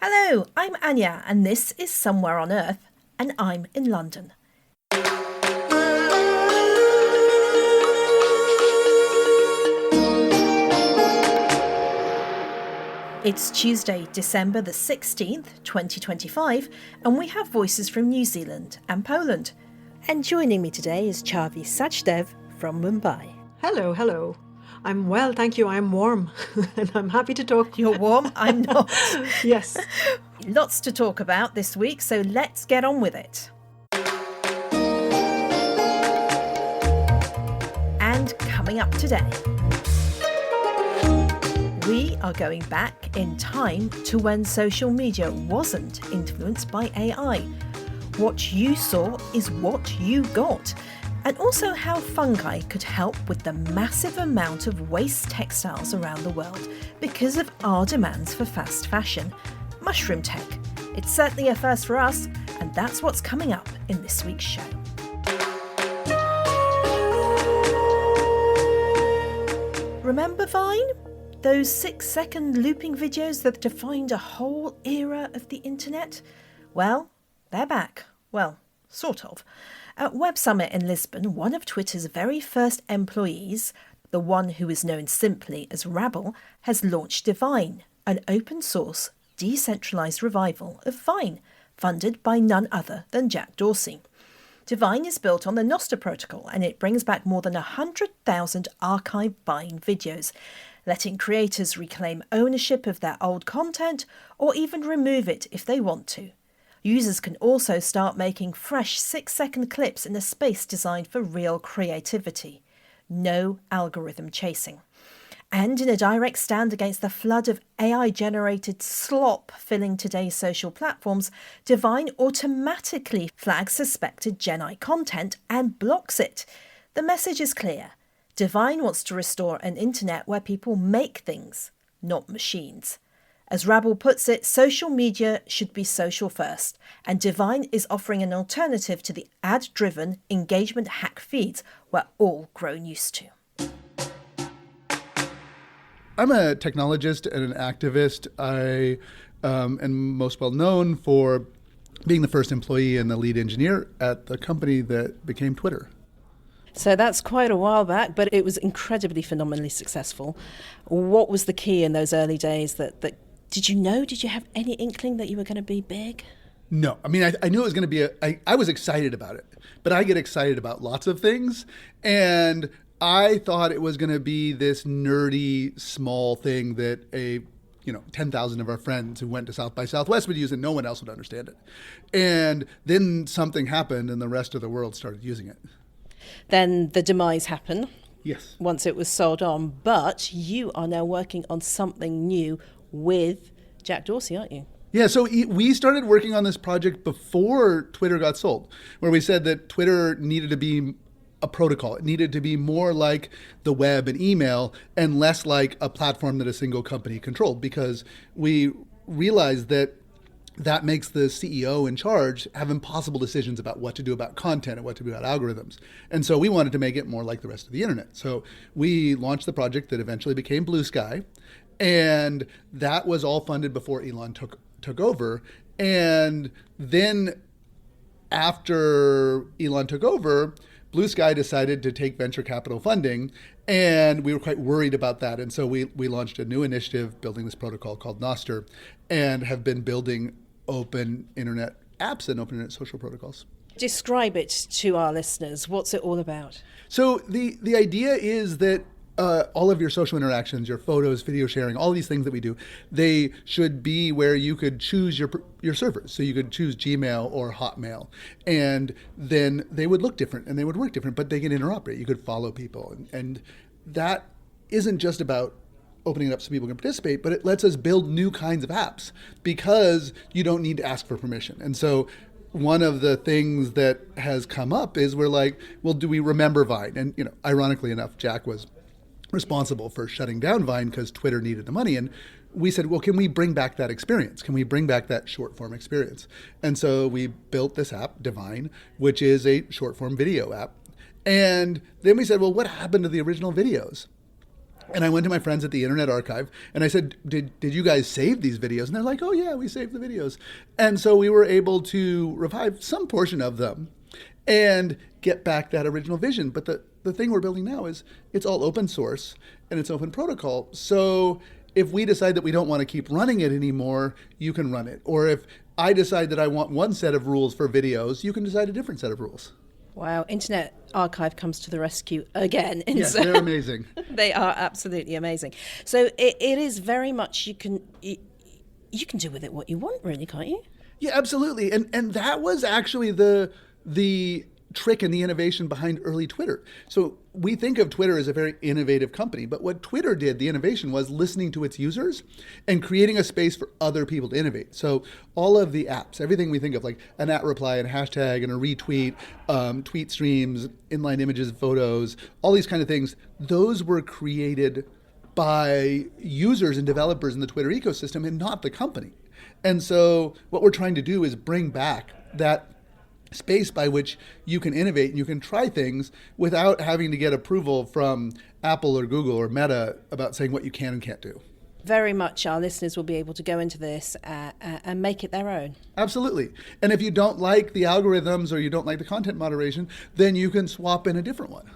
Hello, I'm Ania, and this is Somewhere on Earth, and I'm in London. It's Tuesday, December the 16th, 2025, and we have voices from New Zealand and Poland. And joining me today is Chhavi Sachdev from Mumbai. Hello. I'm well, thank you. I'm warm and I'm happy to talk. You're warm? I'm not. Yes. Lots to talk about this week, so let's get on with it. And coming up today, we are going back in time to when social media wasn't influenced by AI. What you saw is what you got. And also how fungi could help with the massive amount of waste textiles around the world because of our demands for fast fashion. Mushroom tech. It's certainly a first for us, and that's what's coming up in this week's show. Remember Vine? Those 6-second looping videos that defined a whole era of the internet? Well, they're back. Well, sort of. At Web Summit in Lisbon, one of Twitter's very first employees, the one who is known simply as Rabble, has launched Divine, an open-source, decentralised revival of Vine, funded by none other than Jack Dorsey. Divine is built on the Nostr protocol, and it brings back more than 100,000 archived Vine videos, letting creators reclaim ownership of their old content or even remove it if they want to. Users can also start making fresh 6-second clips in a space designed for real creativity. No algorithm chasing. And in a direct stand against the flood of AI-generated slop filling today's social platforms, Divine automatically flags suspected Gen I content and blocks it. The message is clear. Divine wants to restore an internet where people make things, not machines. As Rabble puts it, social media should be social first, and Divine is offering an alternative to the ad-driven engagement hack feeds we're all grown used to. I'm a technologist and an activist. I am most well known for being the first employee and the lead engineer at the company that became Twitter. So that's quite a while back, but it was incredibly phenomenally successful. What was the key in those early days that did you have any inkling that you were going to be big? No. I mean, I knew it was going to be I was excited about it, but I get excited about lots of things. And I thought it was going to be this nerdy, small thing that 10,000 of our friends who went to South by Southwest would use and no one else would understand it. And then something happened and the rest of the world started using it. Then the demise happened. Yes. Once it was sold on. But you are now working on something new with Jack Dorsey, aren't you? Yeah, so we started working on this project before Twitter got sold, where we said that Twitter needed to be a protocol. It needed to be more like the web and email and less like a platform that a single company controlled, because we realized that makes the CEO in charge have impossible decisions about what to do about content and what to do about algorithms. And so we wanted to make it more like the rest of the internet. So we launched the project that eventually became Blue Sky. And that was all funded before Elon took over. And then after Elon took over, Blue Sky decided to take venture capital funding, and we were quite worried about that. And so we launched a new initiative building this protocol called Nostr, and have been building open internet apps and open internet social protocols. Describe it to our listeners. What's it all about? So the idea is that all of your social interactions, your photos, video sharing, all these things that we do, they should be where you could choose your servers. So you could choose Gmail or Hotmail, and then they would look different and they would work different, but they can interoperate. You could follow people. And that isn't just about opening it up so people can participate, but it lets us build new kinds of apps because you don't need to ask for permission. And so one of the things that has come up is we're like, well, do we remember Vine? And, ironically enough, Jack was responsible for shutting down Vine because Twitter needed the money. And we said, well, can we bring back that experience? Can we bring back that short form experience? And so we built this app, Divine, which is a short form video app. And then we said, well, what happened to the original videos? And I went to my friends at the Internet Archive and I said, did you guys save these videos? And they're like, oh yeah, we saved the videos. And so we were able to revive some portion of them and get back that original vision. But the thing we're building now is it's all open source and it's open protocol. So if we decide that we don't want to keep running it anymore, you can run it. Or if I decide that I want one set of rules for videos, you can decide a different set of rules. Wow, Internet Archive comes to the rescue again. Yes, they're amazing. They are absolutely amazing. So it is very much you can do with it what you want, really, can't you? Yeah, absolutely. And that was actually the trick and the innovation behind early Twitter. So we think of Twitter as a very innovative company, but what Twitter did, the innovation, was listening to its users and creating a space for other people to innovate. So all of the apps, everything we think of, like an @reply and a hashtag and a retweet, tweet streams, inline images, photos, all these kind of things, those were created by users and developers in the Twitter ecosystem and not the company. And so what we're trying to do is bring back that space by which you can innovate and you can try things without having to get approval from Apple or Google or Meta about saying what you can and can't do. Very much our listeners will be able to go into this and make it their own. Absolutely. And if you don't like the algorithms or you don't like the content moderation, then you can swap in a different one.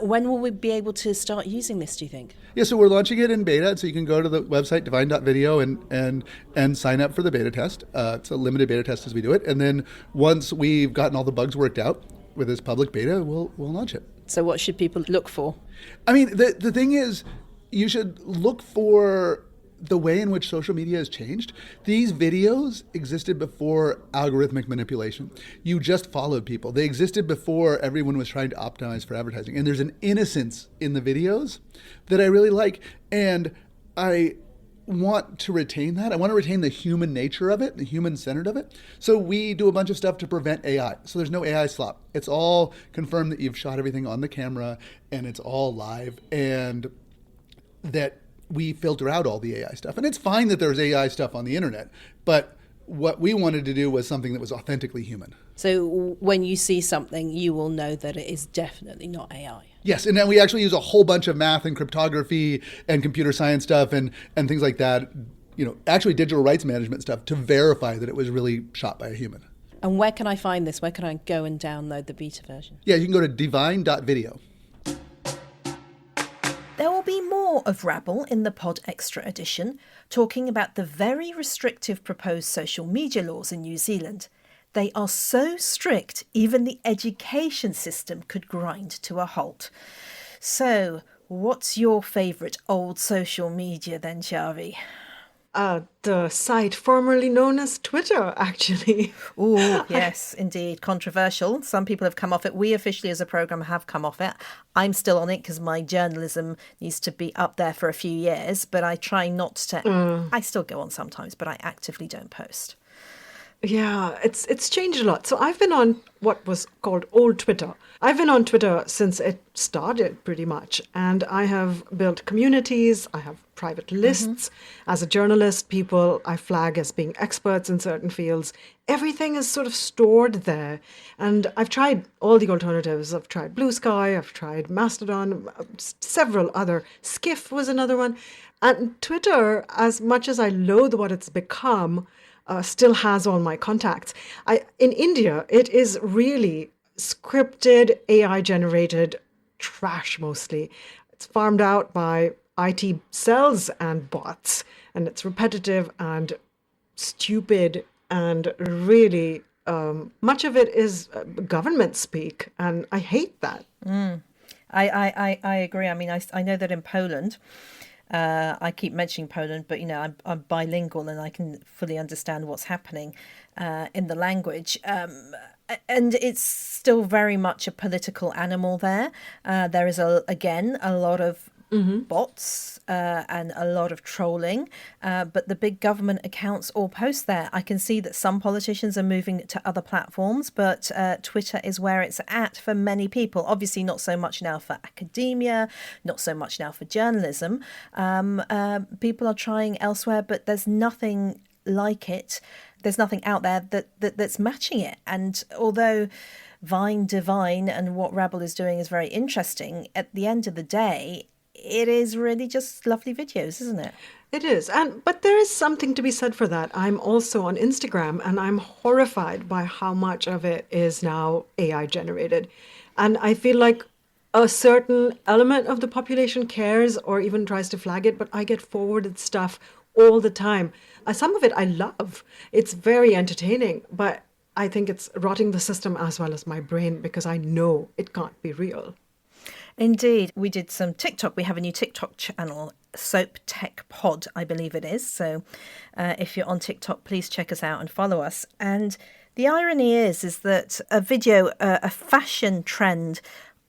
When will we be able to start using this, do you think? Yeah, so we're launching it in beta. So you can go to the website, divine.video, and sign up for the beta test. It's a limited beta test as we do it. And then once we've gotten all the bugs worked out with this public beta, we'll launch it. So what should people look for? I mean, the thing is, you should look for the way in which social media has changed. These videos existed before algorithmic manipulation. You just followed people. They existed before everyone was trying to optimize for advertising. And there's an innocence in the videos that I really like. And I want to retain that. I want to retain the human nature of it, the human centered of it. So we do a bunch of stuff to prevent AI. So there's no AI slop. It's all confirmed that you've shot everything on the camera and it's all live, and that we filter out all the AI stuff. And it's fine that there's AI stuff on the internet, but what we wanted to do was something that was authentically human. So when you see something, you will know that it is definitely not AI. Yes, and then we actually use a whole bunch of math and cryptography and computer science stuff and things like that, actually digital rights management stuff to verify that it was really shot by a human. And where can I find this? Where can I go and download the beta version? Yeah, you can go to divine.video. There will be more of Rabble in the Pod Extra edition, talking about the very restrictive proposed social media laws in New Zealand. They are so strict, even the education system could grind to a halt. So, what's your favourite old social media then, Chhavi? The site formerly known as Twitter, actually. Oh, yes, indeed. Controversial. Some people have come off it. We officially as a programme have come off it. I'm still on it because my journalism needs to be up there for a few years, but I try not to. I still go on sometimes, but I actively don't post. Yeah, it's changed a lot. So I've been on what was called old Twitter. I've been on Twitter since it started, pretty much. And I have built communities. I have private lists. As a journalist, people I flag as being experts in certain fields. Everything is sort of stored there. And I've tried all the alternatives. I've tried Blue Sky. I've tried Mastodon. Several other. Skiff was another one. And Twitter, as much as I loathe what it's become, still has all my contacts. In India, it is really scripted, AI-generated trash mostly. It's farmed out by IT cells and bots, and it's repetitive and stupid, and really much of it is government speak, and I hate that. I agree. I mean, I know that in Poland, I keep mentioning Poland, but I'm bilingual and I can fully understand what's happening in the language. And it's still very much a political animal there. There is, a lot of bots and a lot of trolling, but the big government accounts all post there. I can see that some politicians are moving to other platforms, but Twitter is where it's at for many people. Obviously not so much now for academia, not so much now for journalism. People are trying elsewhere, but there's nothing like it. There's nothing out there that's matching it. And although Divine and what Rabble is doing is very interesting, at the end of the day, it is really just lovely videos, isn't it? It is. But there is something to be said for that. I'm also on Instagram and I'm horrified by how much of it is now AI generated. And I feel like a certain element of the population cares or even tries to flag it, but I get forwarded stuff all the time. Some of it I love. It's very entertaining, but I think it's rotting the system as well as my brain because I know it can't be real. Indeed. We did some TikTok. We have a new TikTok channel, Soap Tech Pod, I believe it is. So if you're on TikTok, please check us out and follow us. And the irony is that a video, a fashion trend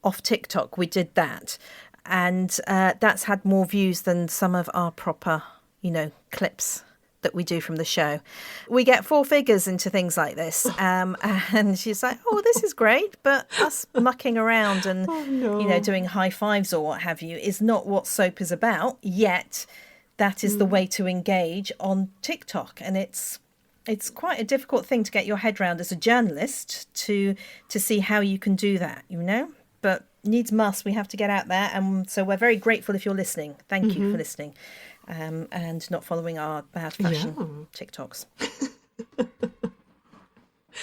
off TikTok, we did that. And that's had more views than some of our proper, clips that we do from the show. We get 4 figures into things like this. And she's like, oh, this is great. But us mucking around and, doing high fives or what have you is not what soap is about. Yet that is the way to engage on TikTok. And it's quite a difficult thing to get your head around as a journalist to see how you can do that, But needs must, we have to get out there. And so we're very grateful if you're listening. Thank you for listening. And not following our bad fashion TikToks.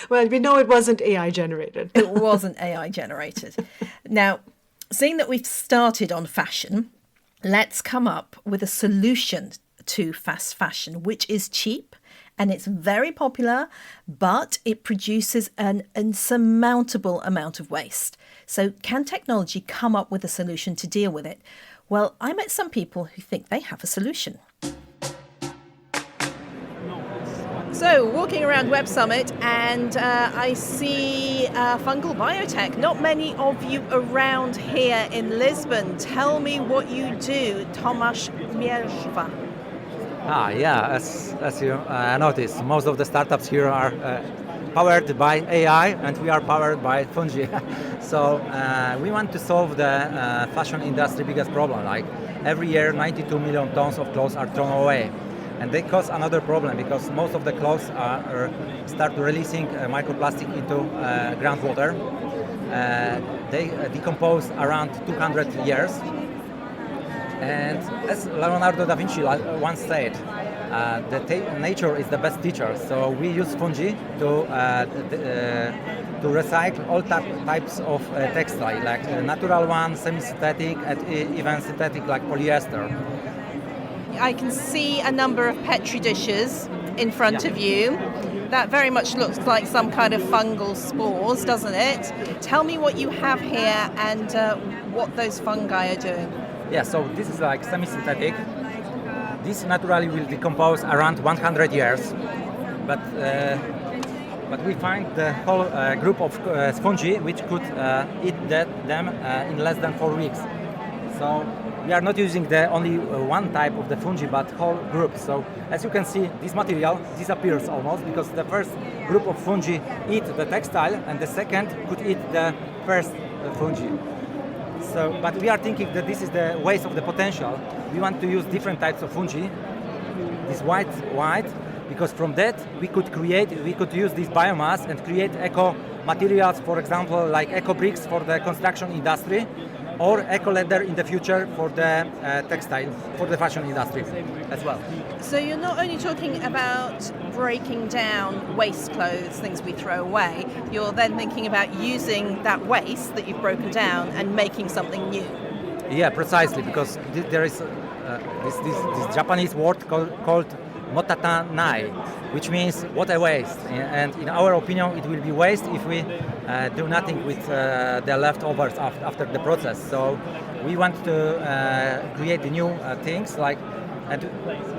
Well, we know it wasn't AI generated. It wasn't AI generated. Now, seeing that we've started on fashion, let's come up with a solution to fast fashion, which is cheap and it's very popular, but it produces an insurmountable amount of waste. So can technology come up with a solution to deal with it? Well, I met some people who think they have a solution. So, walking around Web Summit, and I see fungal biotech. Not many of you around here in Lisbon. Tell me what you do, Tomasz Mierzwa. As you notice, most of the startups here are powered by AI, and we are powered by fungi. So we want to solve the fashion industry biggest problem. Like every year, 92 million tons of clothes are thrown away, and they cause another problem because most of the clothes start releasing microplastic into groundwater. They decompose around 200 years. And as Leonardo da Vinci once said, nature is the best teacher. So we use fungi to recycle all types of textile, like natural one, semi-synthetic, and even synthetic like polyester. I can see a number of petri dishes in front of you. That very much looks like some kind of fungal spores, doesn't it? Tell me what you have here and what those fungi are doing. Yeah, so this is like semi-synthetic. This naturally will decompose around 100 years, but we find the whole group of fungi which could eat them in less than 4 weeks. So we are not using the only one type of the fungi, but whole group. So as you can see, this material disappears almost because the first group of fungi eat the textile, and the second could eat the first fungi. So, but we are thinking that this is the waste of the potential. We want to use different types of fungi. This white, because from that we could use this biomass and create eco materials, for example, like eco bricks for the construction industry, or eco leather in the future for the textile, for the fashion industry as well. So you're not only talking about breaking down waste clothes, things we throw away, you're then thinking about using that waste that you've broken down and making something new. Yeah, precisely, because there is this Japanese word called motatanai, which means what a waste. And in our opinion, it will be waste if we do nothing with the leftovers after the process. So we want to create the new things and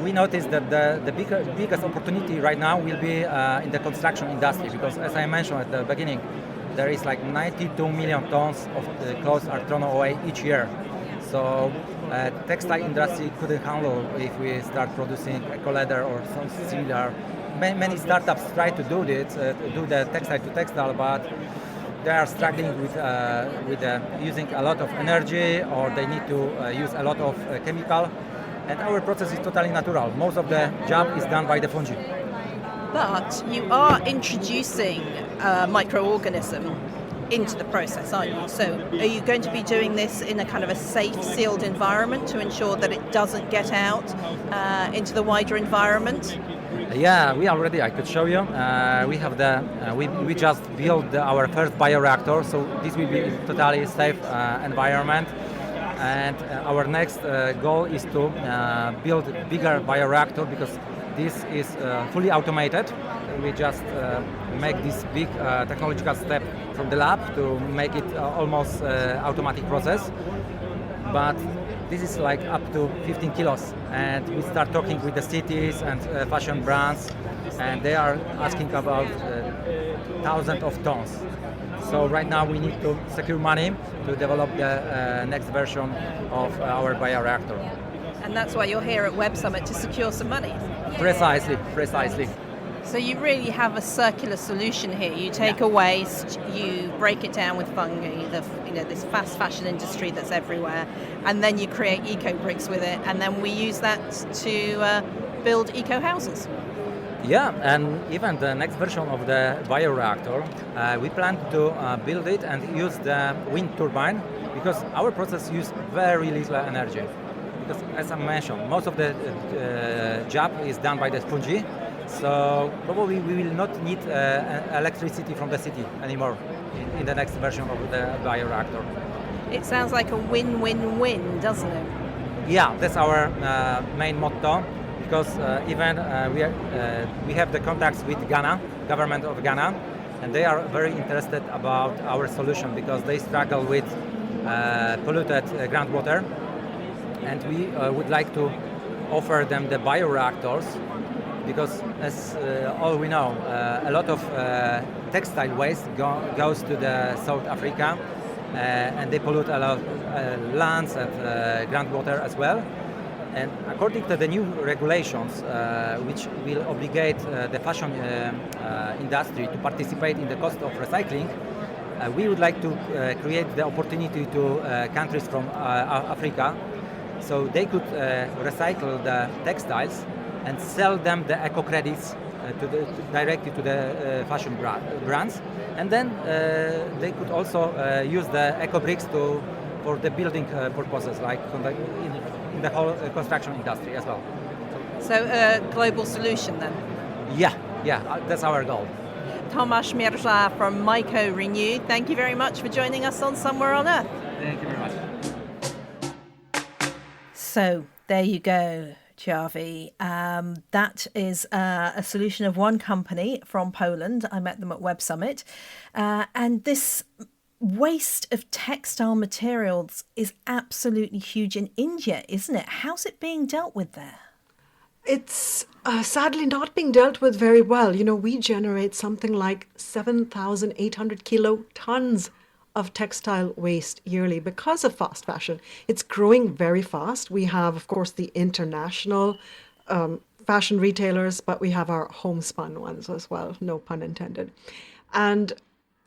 we noticed that the biggest opportunity right now will be in the construction industry, because as I mentioned at the beginning, there is like 92 million tons of clothes are thrown away each year. So textile industry couldn't handle if we start producing eco leather or some similar. Many startups try to do this, do the textile to textile, but they are struggling with using a lot of energy, or they need to use a lot of chemical. And our process is totally natural. Most of the job is done by the fungi. But you are introducing a microorganism into the process, aren't you? So are you going to be doing this in a kind of a safe, sealed environment to ensure that it doesn't get out into the wider environment? Yeah, we are ready. I could show you. We have we just built our first bioreactor, so this will be a totally safe environment. And our next goal is to build a bigger bioreactor, because this is fully automated. We just make this big technological step from the lab to make it almost automatic process. But this is like up to 15 kilos, and we start talking with the cities and fashion brands, and they are asking about thousands of tons. So right now we need to secure money to develop the next version of our bioreactor. And that's why you're here at Web Summit, to secure some money. Precisely. So you really have a circular solution here. You take a waste, you break it down with fungi, this fast fashion industry that's everywhere, and then you create eco bricks with it, and then we use that to build eco houses. Yeah, and even the next version of the bioreactor, we plan to build it and use the wind turbine, because our process uses very little energy. Because as I mentioned, most of the job is done by the fungi. So probably we will not need electricity from the city anymore in the next version of the bioreactor. It sounds like a win-win-win, doesn't it? Yeah, that's our main motto, because even we have the contacts with Ghana, government of Ghana, and they are very interested about our solution, because they struggle with polluted groundwater, and we would like to offer them the bioreactors. Because as all we know, a lot of textile waste goes to the South Africa, and they pollute a lot of lands and groundwater as well. And according to the new regulations, which will obligate the fashion industry to participate in the cost of recycling, we would like to create the opportunity to countries from Africa, so they could recycle the textiles and sell them the eco credits directly to the fashion brands, and then they could also use the eco bricks for the building purposes, like in the whole construction industry as well. So a global solution then? Yeah, that's our goal. Tomasz Mierzwa from Myco Renew, thank you very much for joining us on Somewhere on Earth. Thank you very much. So there you go, Chhavi. That is a solution of one company from Poland. I met them at Web Summit. And this waste of textile materials is absolutely huge in India, isn't it? How's it being dealt with there? It's sadly not being dealt with very well. You know, we generate something like 7,800 kilotons of textile waste yearly because of fast fashion. It's growing very fast. We have, of course, the international fashion retailers, but we have our homespun ones as well, no pun intended. And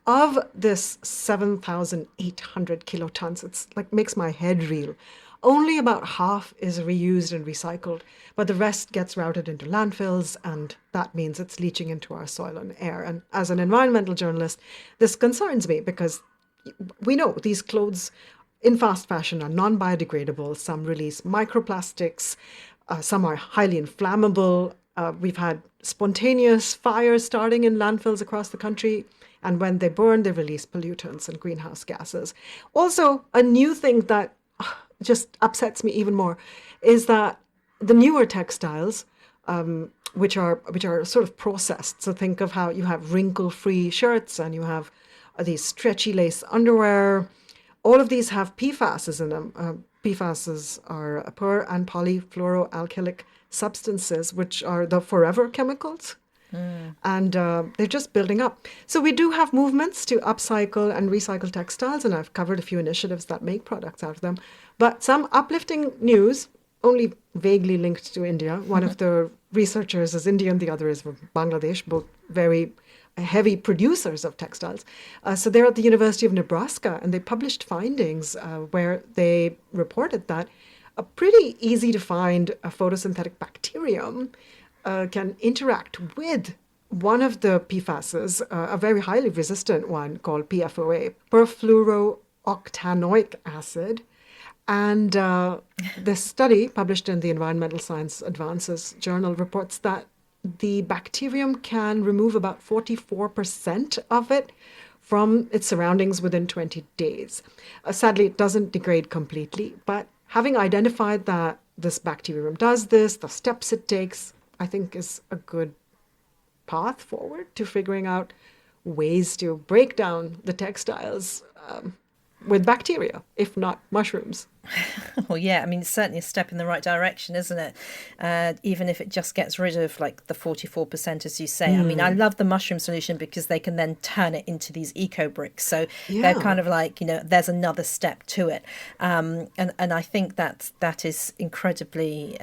of this 7,800 kilotons, it's like makes my head reel. Only about half is reused and recycled, but the rest gets routed into landfills, and that means it's leaching into our soil and air. And as an environmental journalist, this concerns me because we know these clothes in fast fashion are non-biodegradable. Some release microplastics, some are highly inflammable. We've had spontaneous fires starting in landfills across the country. And when they burn, they release pollutants and greenhouse gases. Also, a new thing that just upsets me even more is that the newer textiles, which are sort of processed. So think of how you have wrinkle-free shirts and you have these stretchy lace underwear. All of these have PFASs in them. PFASs are per- and polyfluoroalkylic substances, which are the forever chemicals. And they're just building up. So we do have movements to upcycle and recycle textiles, and I've covered a few initiatives that make products out of them. But some uplifting news, only vaguely linked to India. One of the researchers is Indian, the other is from Bangladesh, both very heavy producers of textiles. So they're at the University of Nebraska, and they published findings where they reported that a pretty easy to find photosynthetic bacterium can interact with one of the PFASs, a very highly resistant one called PFOA, perfluorooctanoic acid. And this study, published in the Environmental Science Advances journal, reports that the bacterium can remove about 44% of it from its surroundings within 20 days. Sadly, it doesn't degrade completely, but having identified that this bacterium does this, the steps it takes, I think is a good path forward to figuring out ways to break down the textiles with bacteria, if not mushrooms. Well, yeah, I mean, it's certainly a step in the right direction, isn't it? Even if it just gets rid of like the 44%, as you say. I mean, I love the mushroom solution because they can then turn it into these eco bricks. So they're kind of like, there's another step to it. And I think that is incredibly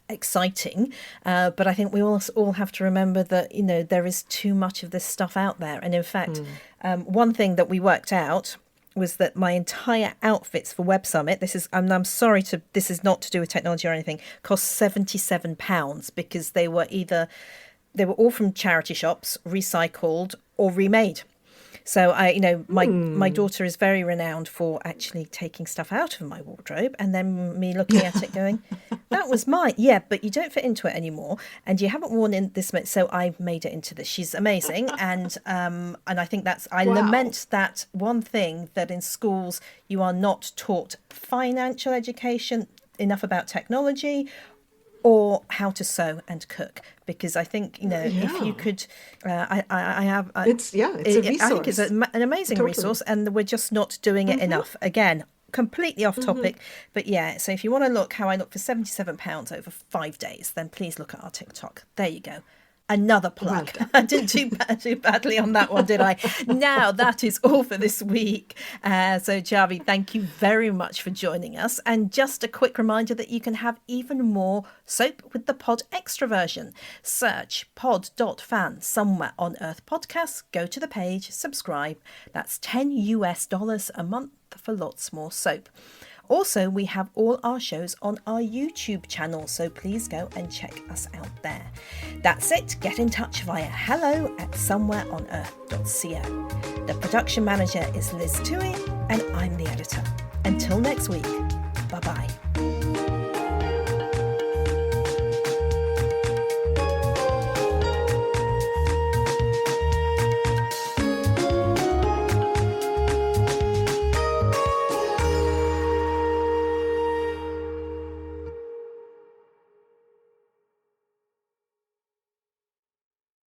exciting. But I think we all have to remember that, there is too much of this stuff out there. And in fact, one thing that we worked out was that my entire outfits for Web Summit, this is not to do with technology or anything, cost £77 because they were all from charity shops, recycled or remade. So my daughter is very renowned for actually taking stuff out of my wardrobe and then me looking at it going, that was mine. Yeah, but you don't fit into it anymore and you haven't worn in this much. So I made it into this. She's amazing. And I think I lament that one thing that in schools you are not taught financial education, enough about technology, or how to sew and cook, because I think if you could, it's a resource. I think it's an amazing resource, and we're just not doing it enough. Again, completely off topic, but yeah. So if you want to look how I look for £77 over 5 days, then please look at our TikTok. There you go. Another plug. I didn't do badly on that one, did I? Now, that is all for this week. So, Chhavi, thank you very much for joining us. And just a quick reminder that you can have even more soap with the Pod Extra version. Search pod.fan somewhere on Earth podcasts, go to the page, subscribe. That's $10 a month for lots more soap. Also, we have all our shows on our YouTube channel, so please go and check us out there. That's it. Get in touch via hello@somewhereonearth.co. The production manager is Liz Tuohy, and I'm the editor. Until next week, bye-bye.